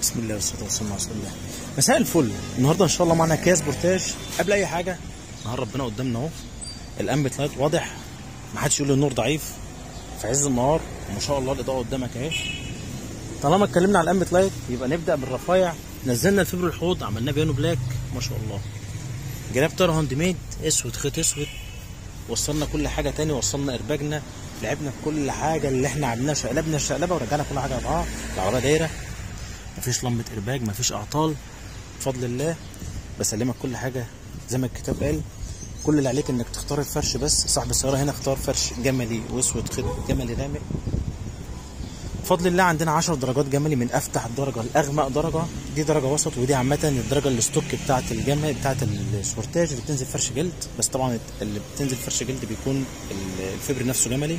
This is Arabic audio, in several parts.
بسم الله والصلاه والسلام على رسول الله. مساء الفل. النهارده ان شاء الله معانا كيا سبورتاج. قبل اي حاجه نهار ربنا قدامنا اهو، الانبت لايت واضح، ما حدش يقول لي النور ضعيف في عز النهار، وما شاء الله الاضاءه قدامك اهي. طالما اتكلمنا على الانبت لايت يبقى نبدا بالرفايع. نزلنا الفبر الحوض، عملناه بيانو بلاك ما شاء الله. جرابتر هاند ميد اسود، خيط اسود. وصلنا كل حاجه تاني، وصلنا ارباجنا، لعبنا بكل حاجه اللي احنا عملناها، شقلبنا الشقلبه ورجعنا كل حاجه بقى. العربيه دايره، مفيش لمبه ارباج، مفيش اعطال بفضل الله. بسلمك كل حاجه زي ما الكتاب قال. كل اللي عليك انك تختار الفرش بس. صاحب السياره هنا اختار فرش جملي واسود، خيط جملي غامق بفضل الله. عندنا 10 درجات جملي، من افتح درجه لاغمق درجه. دي درجه وسط، ودي عامه الدرجه الستوك بتاعه الجمل بتاعه السبورتاج اللي بتنزل فرش جلد. بس طبعا اللي بتنزل فرش جلد بيكون الفبر نفسه جملي.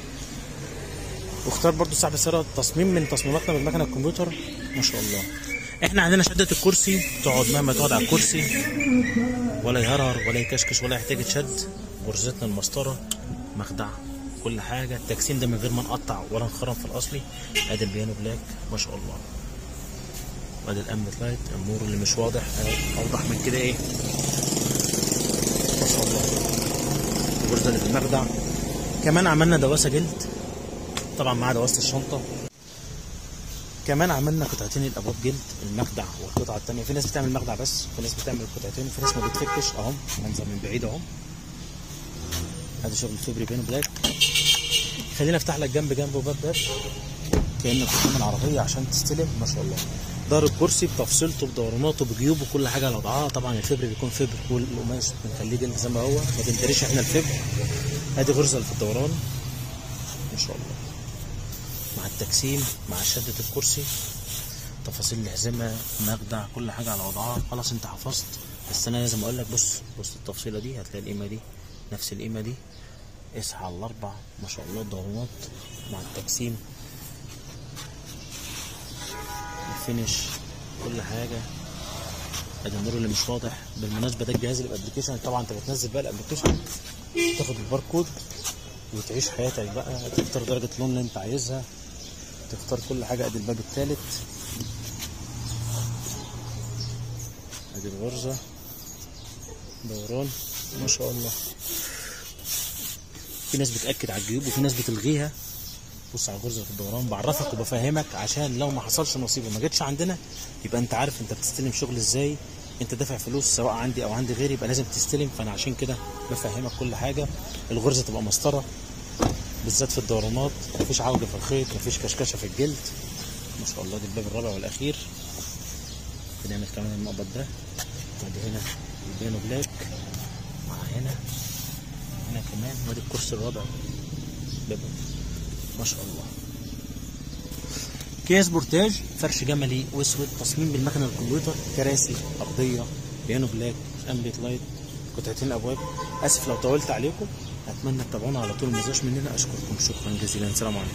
واختار برضو صاحب السياره تصميم من تصميماتنا بالمكنه الكمبيوتر ما شاء الله. احنا عندنا شده الكرسي، تقعد مهما تقعد على الكرسي ولا يهرهر ولا يكشكش ولا يحتاج تشد. غرزتنا المسطره، مخدع، كل حاجه. التجسيم ده من غير ما نقطع ولا نخرم في الاصلي. ادي البيانو بلاك ما شاء الله. وادي الامبت لايت، النور اللي مش واضح اوضح من كده ايه ما شاء الله. الغرزه اللي في المخدع. كمان عملنا دواسه جلد طبعا مع دواسه الشنطه. كمان عملنا قطعتين الابواب جلد، المخدع والقطعه الثانيه. في ناس بتعمل مخدع بس، في ناس بتعمل قطعتين، وفي ناس ما بتفكش اهو. منظر من بعيد اهو. ادي شغل الفبري بيانو بلاك. خلينا افتح لك جنب جنب وباب باب كانك بتعمل عربيه عشان تستلم ما شاء الله. ظهر الكرسي بتفصيلته بدوراناته بجيوبه كل حاجه على وضعها. طبعا الفبر بيكون فبر، والقماش بنخليه جلد زي ما هو، ما بندريش احنا الفبر. ادي غرزه اللي في الدوران ما شاء الله، مع التجسيم مع شده الكرسي، تفاصيل الحزمه، مخدع، كل حاجه على وضعها. خلاص انت حفظت. بس انا لازم اقول لك بص التفصيله دي، هتلاقي القيمه دي نفس القيمه دي. اصحى على الاربع ما شاء الله. الدورانات مع التجسيم، الفينش، كل حاجه. ادي النور اللي مش واضح. بالمناسبه ده الجهاز الابلكيشن. طبعا انت بتنزل بقى الابلكيشن، تاخد الباركود وتعيش حياتك بقى. تختار درجه اللون اللي انت عايزها، تختار كل حاجه. ادي الباب الثالث، ادي الغرزه، دوران ما شاء الله. في ناس بتاكد على الجيوب وفي ناس بتلغيها. بص على غرزه الدوران، بعرفك وبفهمك عشان لو ما حصلش نصيب وما جتش عندنا يبقى انت عارف انت بتستلم شغل ازاي. انت دافع فلوس سواء عندي او عند غيري، يبقى لازم تستلم. فانا عشان كده بفهمك كل حاجه. الغرزه تبقى مسطره بالذات في الدورانات، مفيش عوجه في الخيط، مفيش كشكشه في الجلد ما شاء الله. دي الباب الرابع والاخير. بنعمل كمان المقبض ده. ادي هنا البيانو بلاك، مع هنا كمان. وادي الكرسي الرابع باب ما شاء الله. كيا سبورتاج، فرش جملي واسود، تصميم بالمكنه الكمبيوتر، كراسي، ارضيه، بيانو بلاك، امبيت لايت، قطعتين ابواب. اسف لو طولت عليكم، اتمنى تتابعونا على طول، ما تنسوش مننا. اشكركم شكرا جزيلا. سلام عليكم.